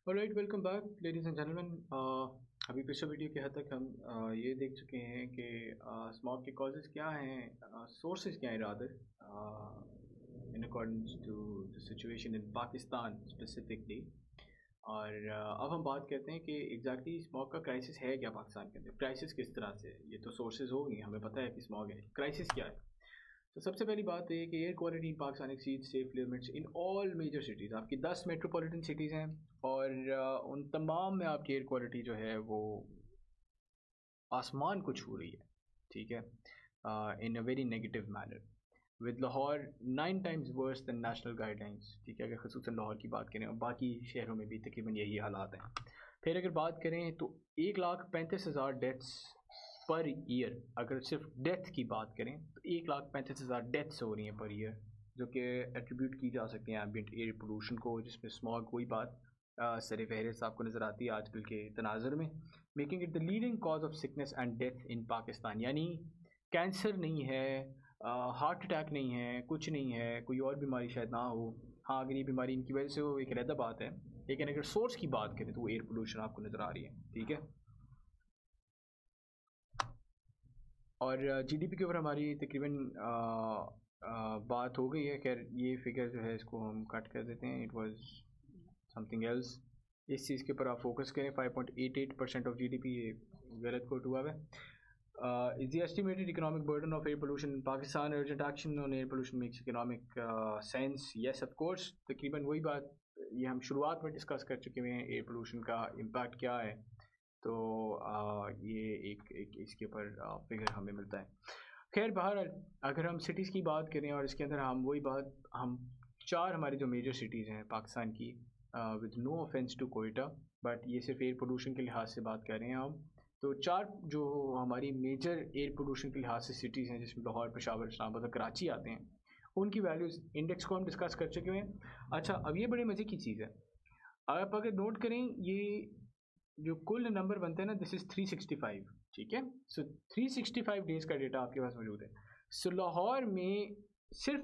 Alright, welcome back ladies and gentleman. अभी पिछले video के हद तक हम ये देख चुके हैं कि स्मॉग के कॉजेज़ क्या हैं, सोर्सेज क्या हैं rather, in accordance to the situation in Pakistan specifically. और अब हम बात करते हैं कि एग्जैक्टली स्मॉग का क्राइसिस है क्या पाकिस्तान के अंदर। क्राइसिस किस तरह से, ये तो सोर्सेज होंगे, हमें पता है कि स्मॉग है, क्राइसिस क्या है। तो सबसे पहली बात तो ये कि air quality in Pakistan exceed safe limits in all major cities. आपकी 10 मेट्रोपॉलिटन सिटीज़ हैं और उन तमाम में आपकी एयर क्वालिटी जो है वो आसमान को छू रही है, ठीक है, in a very negative manner, with Lahore 9 times worse than national guidelines. ठीक है, अगर खसूसन लाहौर की बात करें और बाकी शहरों में भी तकरीबन यही हालात हैं। फिर अगर बात करें तो 1,35,000 डेथ्स पर ईयर, अगर सिर्फ डेथ की बात करें तो 1,35,000 डेथ्स हो रही हैं पर ईयर, जो कि एट्रीब्यूट की जा सकती हैं एम्बिएंट एयर पोल्यूशन को, जिसमें स्मॉग कोई बात सर फहरिस्त आपको नज़र आती है आजकल के तनाज़ुर में, making it the leading cause of sickness and death in Pakistan. यानी कैंसर नहीं है, हार्ट अटैक नहीं है, कुछ नहीं है, कोई और बीमारी शायद ना हो। हाँ, अगर ये बीमारी इनकी वजह से हो एक अलग बात है, लेकिन अगर सोर्स की बात करें तो वो एयर पोल्यूशन आपको नज़र आ रही है, ठीक है। और जीडीपी के ऊपर हमारी तकरीबन बात हो गई है। खैर ये फिगर जो है इसको हम कट कर देते हैं, इट वाज समथिंग एल्स। इस चीज़ के ऊपर आप फोकस करें। 5.88% ऑफ जीडीपी, ये गलत कोट हुआ है। Is the estimated economic burden of air pollution in Pakistan? Urgent action on air pollution makes economic sense. Yes, of course. तकरीबन वही बात ये हम शुरुआत में डिस्कस कर चुके हैं, एयर पोल्यूशन का इम्पैक्ट क्या है। तो ये एक इसके ऊपर फिगर हमें मिलता है। खैर बहरहाल, अगर हम सिटीज़ की बात करें और इसके अंदर हम वही बात, हम चार हमारी जो मेजर सिटीज़ हैं पाकिस्तान की, with no offense to Quetta, but ये सिर्फ एयर पोल्यूशन के लिहाज से बात कर रहे हैं हम। तो चार जो हमारी मेजर एयर पोल्यूशन के लिहाज से सिटीज़ हैं, जिसमें लाहौर, पेशावर, इस्लामाबाद और कराची आते हैं, उनकी वैल्यूज़ इंडेक्स को हम डिस्कस कर चुके हैं। अच्छा, अब ये बड़े मज़े की चीज़ है, आप अगर नोट करें ये जो कुल नंबर बनते हैं ना, दिस इज़ 365, ठीक है। सो 365 डेज़ का डेटा आपके पास मौजूद है। सो लाहौर में सिर्फ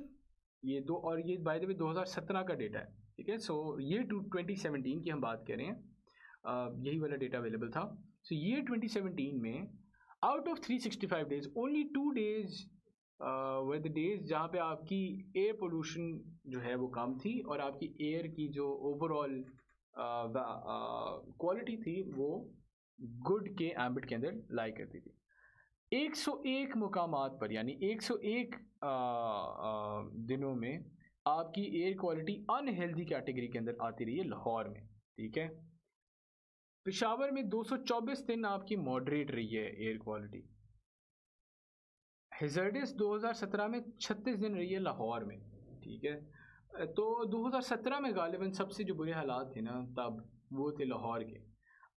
ये दो, और ये बाय द वे 2017 का डेटा है, ठीक है। सो ये 2017 की हम बात कर रहे हैं, यही वाला डेटा अवेलेबल था। सो ये 2017 में out of 365 days only 2 days were the days जहाँ पे आपकी एयर पोल्यूशन जो है वो कम थी और आपकी एयर की जो ओवरऑल क्वालिटी थी वो गुड के एम्बिट के अंदर लाई करती थी। 101 मुकामात पर, यानी 101 दिनों में आपकी एयर क्वालिटी अनहेल्दी कैटेगरी के अंदर आती रही है लाहौर में, ठीक है। पेशावर में 224 दिन आपकी मॉडरेट रही है एयर क्वालिटी। हेजर्डिस 2017 में 36 दिन रही है लाहौर में, ठीक है। तो 2017 में गालिबन सबसे जो बुरे हालात थे ना तब, वो थे लाहौर के।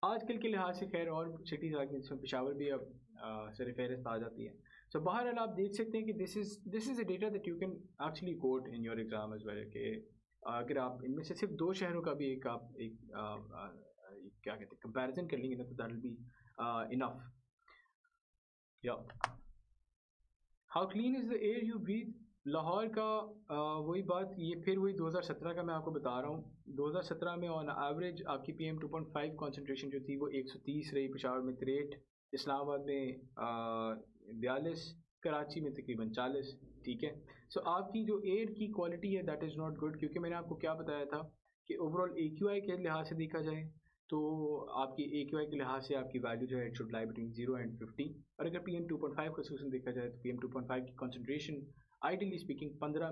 आजकल के लिहाज से खैर और सिटीज़ आ गई, जिसमें पेशावर भी अब सर फहरिस्त आ जाती है। सो बहरहाल आप देख सकते हैं कि this is a data that you can actually quote in your exam as well, कि अगर आप इनमें से सिर्फ दो शहरों का भी एक आप एक क्या कहते हैं कंपैरिजन कर लेंगे ना, तो दैट विल बी इनफ। या how clean is the air you breathe, Lahore का वही बात, ये फिर वही 2017 का मैं आपको बता रहा हूँ। 2017 में ऑन एवरेज आपकी PM 2.5 कॉन्सेंट्रेशन जो थी वो 130 रही, पेशावर में 63, इस्लामाबाद में 42, कराची में तकरीबन 40, ठीक है। सो आपकी जो एयर की क्वालिटी है दैट इज़ नॉट गुड, क्योंकि मैंने आपको क्या बताया था कि ओवरऑल AQI के लिहाज से देखा जाए तो आपकी AQI के लिहाज से आपकी वैल्यू जो है it should lie between 0 and 50। और अगर PM 2.5 का सोल्यूशन देखा जाए तो PM 2.5 की कॉन्सेंट्रेशन आइडियली स्पीकिंग 15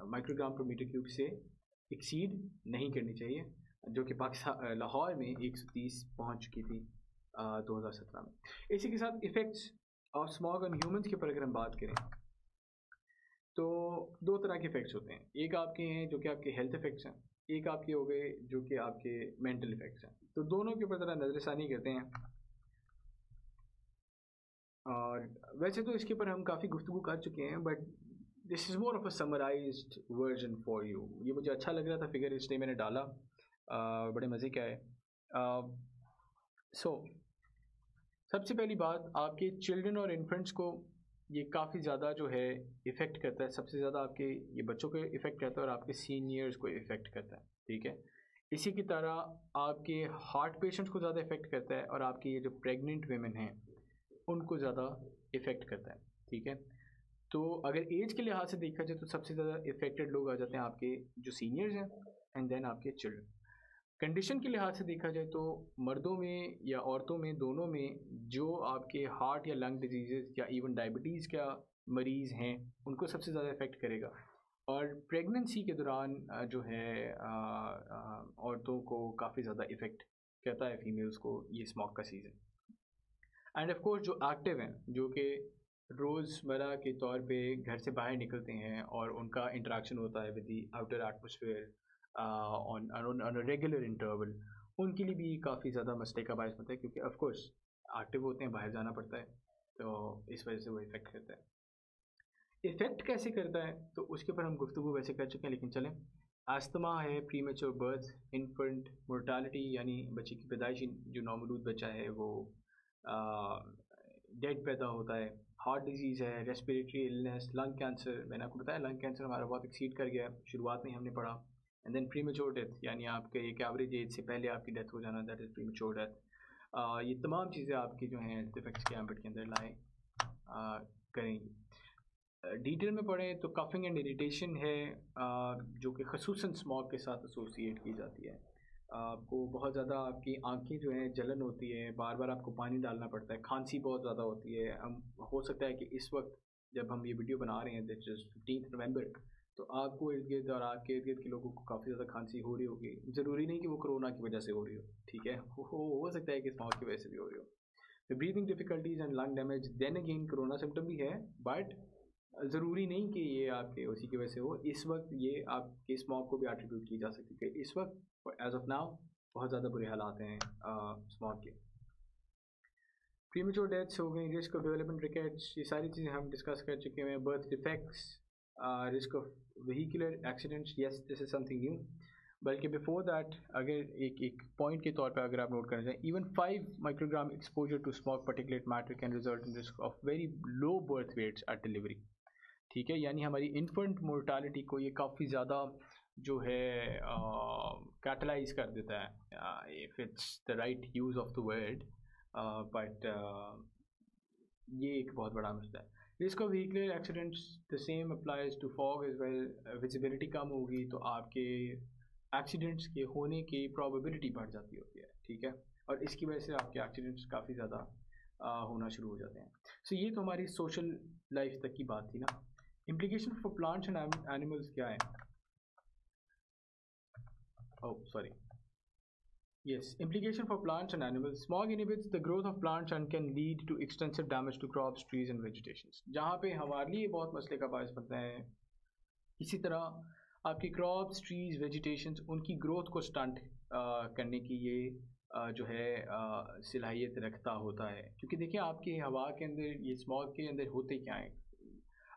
माइक्रोग्राम पर मीटर क्यूब से एक्सीड नहीं करनी चाहिए, जो कि पाकिस्तान लाहौर में 130 पहुंच चुकी थी 2017 में। इसी के साथ effects of smog on humans के ऊपर अगर हम बात करें तो दो तरह के इफ़ेक्ट्स होते हैं। एक आपके हैं जो कि आपके हेल्थ इफ़ेक्ट्स हैं, एक आपके हो गए जो कि आपके मेंटल इफ़ेक्ट्स हैं। तो दोनों के ऊपर ज़रा नज़रसानी करते हैं। और वैसे तो इसके ऊपर हम काफ़ी गुफ्तगू कर चुके हैं, but this is more of a summarised version for you. ये मुझे अच्छा लग रहा था फिगर, इसलिए मैंने डाला। बड़े मज़े का है। सो सबसे पहली बात, आपके चिल्ड्रन और इन्फेंट्स को ये काफ़ी ज़्यादा जो है इफ़ेक्ट करता है, सबसे ज़्यादा आपके ये बच्चों को इफ़ेक्ट करता है और आपके सीनियर्स को इफ़ेक्ट करता है, ठीक है। इसी की तरह आपके हार्ट पेशेंट्स को ज़्यादा इफ़ेक्ट करता है और आपकी ये जो प्रेग्नेंट वेमेन हैं उनको ज़्यादा इफ़ेक्ट करता है, ठीक है। तो अगर एज के लिहाज से देखा जाए तो सबसे ज़्यादा इफ़ेक्टेड लोग आ जाते हैं आपके जो सीनियर्स हैं एंड देन आपके चिल्ड्रन। कंडीशन के लिहाज से देखा जाए तो मर्दों में या औरतों में दोनों में जो आपके हार्ट या लंग डिजीज़ या इवन डायबिटीज़ का मरीज़ हैं उनको सबसे ज़्यादा इफ़ेक्ट करेगा। और प्रेगनेंसी के दौरान जो है औरतों को काफ़ी ज़्यादा इफ़ेक्ट करता है फीमेल्स को ये स्मोक का सीज़न। एंड ऑफ कोर्स जो एक्टिव हैं जो कि रोज़मर्रा के तौर पे घर से बाहर निकलते हैं और उनका इंटरेक्शन होता है with the outer atmosphere on a regular interval, उनके लिए भी काफ़ी ज़्यादा मसले का बायस बनता है क्योंकि ऑफ कोर्स एक्टिव होते हैं, बाहर जाना पड़ता है, तो इस वजह से वो इफ़ेक्ट करता है। इफ़ेक्ट कैसे करता है तो उसके ऊपर हम गुफ्तगू वैसे कर चुके हैं, लेकिन चलें। अस्थमा है, प्रीमेच्योर बर्थ, इन्फेंट मोर्टालिटी यानी बच्चे की पैदाइश जो नौमौलूद बच्चा है वो डेड पैदा होता है, हार्ट डिजीज़ है, रेस्पिरेटरी इलनेस, लंग कैंसर, मैंने आपको बताया लंग कैंसर हमारा बहुत एक्सीड कर गया, शुरुआत में हमने पढ़ा। एंड देन प्रीमेच्योर डेथ यानी आपके एक एवरेज एज से पहले आपकी डेथ हो जाना, दैट इज़ प्रीमेच्योर डेथ। ये तमाम चीज़ें आपकी जो हैं हेल्थ इफेक्ट्स के एम्बेट के अंदर लाए करेंगी। डिटेल में पढ़ें तो कफिंग एंड इरिटेशन है जो कि खसूसन स्मॉग के साथ एसोसिएट की जाती है। आपको बहुत ज़्यादा आपकी आंखें जो हैं जलन होती है, बार बार आपको पानी डालना पड़ता है, खांसी बहुत ज़्यादा होती है। हम हो सकता है कि इस वक्त जब हम ये वीडियो बना रहे हैं दैट इज़ 15 नवंबर, तो आपको इर्द गिर्द और आपके इर्द गिर्द के लोगों को काफ़ी ज़्यादा खांसी हो रही होगी। ज़रूरी नहीं कि वो कोरोना की वजह से हो रही हो, ठीक है, हो सकता है कि स्मॉग की वजह से भी हो रही हो। तो breathing difficulties and lung damage then again corona symptom भी है, बट ज़रूरी नहीं कि ये आपके उसी की वजह से हो। इस वक्त ये आपके स्मॉग को भी एट्रीब्यूट की जा सकती है कि इस वक्त एज ऑफ नाउ बहुत ज़्यादा बुरे हालात हैं स्मॉग के। प्रीमेच्योर डेथ्स हो गई, रिस्क ऑफ डेवलपमेंट रिकेट्स, ये सारी चीज़ें हम डिस्कस कर चुके हैं। Birth defects, risk of vehicular accidents, yes this is something new. बल्कि बिफोर दैट अगर एक पॉइंट के तौर पर अगर आप नोट करना चाहें, even 5 microgram exposure to smoke particulate matter can result in risk of very low birth weights at delivery, ठीक है। यानी हमारी इन्फेंट मोर्टालिटी को ये काफ़ी ज़्यादा जो है कैटलाइज कर देता है, if it's the right use of the word, but ये एक बहुत बड़ा मसला है। Risk of vehicular accidents the same applies to fog as well. Visibility कम होगी तो आपके एक्सीडेंट्स के होने की प्रोबेबिलिटी बढ़ जाती होती है, ठीक है, और इसकी वजह से आपके एक्सीडेंट्स काफ़ी ज़्यादा होना शुरू हो जाते हैं। सो ये तो हमारी सोशल लाइफ तक की बात थी ना। Implication for plants and animals क्या है? Oh sorry, yes, implication for plants and animals. Smog inhibits the growth of plants and can lead to extensive damage to crops, trees and vegetations. जहाँ पे हमारे लिए बहुत मसले का बायस बनता है, इसी तरह आपकी क्रॉप्स, ट्रीज, वेजिटेशंस, उनकी ग्रोथ को स्टंट करने की ये जो है सलाहियत रखता होता है। क्योंकि देखिए आपकी हवा के अंदर ये स्मॉग के अंदर होते क्या है,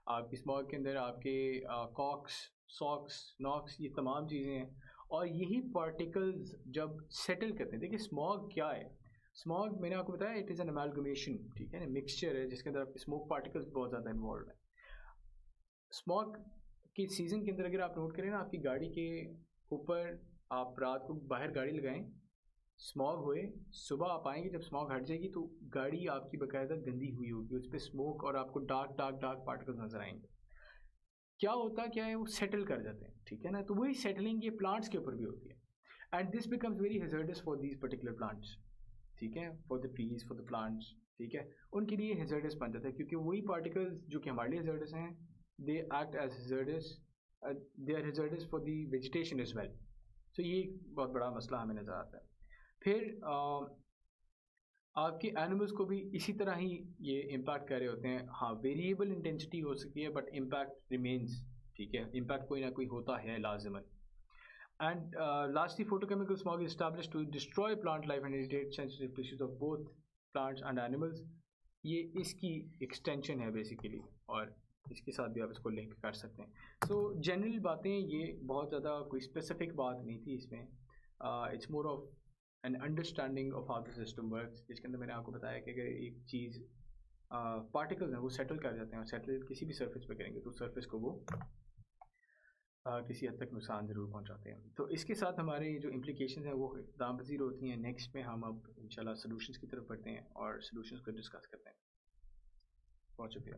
आपकी स्मॉग के अंदर आपके कॉक्स, सॉक्स, नॉक्स, ये तमाम चीज़ें हैं और यही पार्टिकल्स जब सेटल करते हैं। देखिए स्मॉग क्या है, स्मॉग मैंने आपको बताया इट इज़ एन अमेलगमेशन, ठीक है ना, मिक्सचर है जिसके अंदर आपके स्मोक पार्टिकल्स बहुत ज़्यादा इन्वॉल्व है। स्मॉग के सीज़न के अंदर अगर आप नोट करें ना, आपकी गाड़ी के ऊपर आप रात को बाहर गाड़ी लगाएं, स्मॉग हुए, सुबह आप आएंगे जब स्मॉग हट जाएगी तो गाड़ी आपकी बाकायदा गंदी हुई होगी, उस पर स्मोक और आपको डार्क डार्क डार्क पार्टिकल्स नजर आएंगे। क्या है वो सेटल कर जाते हैं, ठीक है ना। तो वही सेटलिंग ये प्लांट्स के ऊपर भी होती है and this becomes very hazardous for these particular plants, ठीक है, for the trees, for the plants, ठीक है, उनके लिए हेजर्डस बन जाता है क्योंकि वही पार्टिकल्स जो कि हमारे लिए हेजर्डस हैं, they act as hazards, they are hazards for the vegetation as well. So ये एक बहुत बड़ा मसला हमें नज़र आता है। फिर आपके एनिमल्स को भी इसी तरह ही ये इम्पैक्ट कर रहे होते हैं। हाँ, वेरिएबल इंटेंसिटी हो सकती है बट इम्पैक्ट रिमेंस, ठीक है, इम्पैक्ट कोई ना कोई होता है लाजमन। And lastly photochemical smog is established to destroy plant life and irritate sensitive tissues of both plants and animals. ये इसकी एक्सटेंशन है बेसिकली और इसके साथ भी आप इसको लिंक कर सकते हैं। सो जनरल बातें, ये बहुत ज़्यादा कोई स्पेसिफिक बात नहीं थी इसमें, it's more of an understanding of how the system works, जिसके अंदर मैंने आपको बताया कि अगर एक चीज़ पार्टिकल्स हैं वो सेटल कर जाते हैं, और सेटल किसी भी सरफेस पे करेंगे तो सरफेस को वो किसी हद तक नुकसान ज़रूर पहुंचाते हैं। तो इसके साथ हमारे जो इम्प्लीकेशन हैं वो दामपजीर होती हैं। नेक्स्ट में हम अब इंशाल्लाह सॉल्यूशंस की तरफ बढ़ते हैं और सॉल्यूशंस को डिस्कस करते हैं। बहुत शुक्रिया।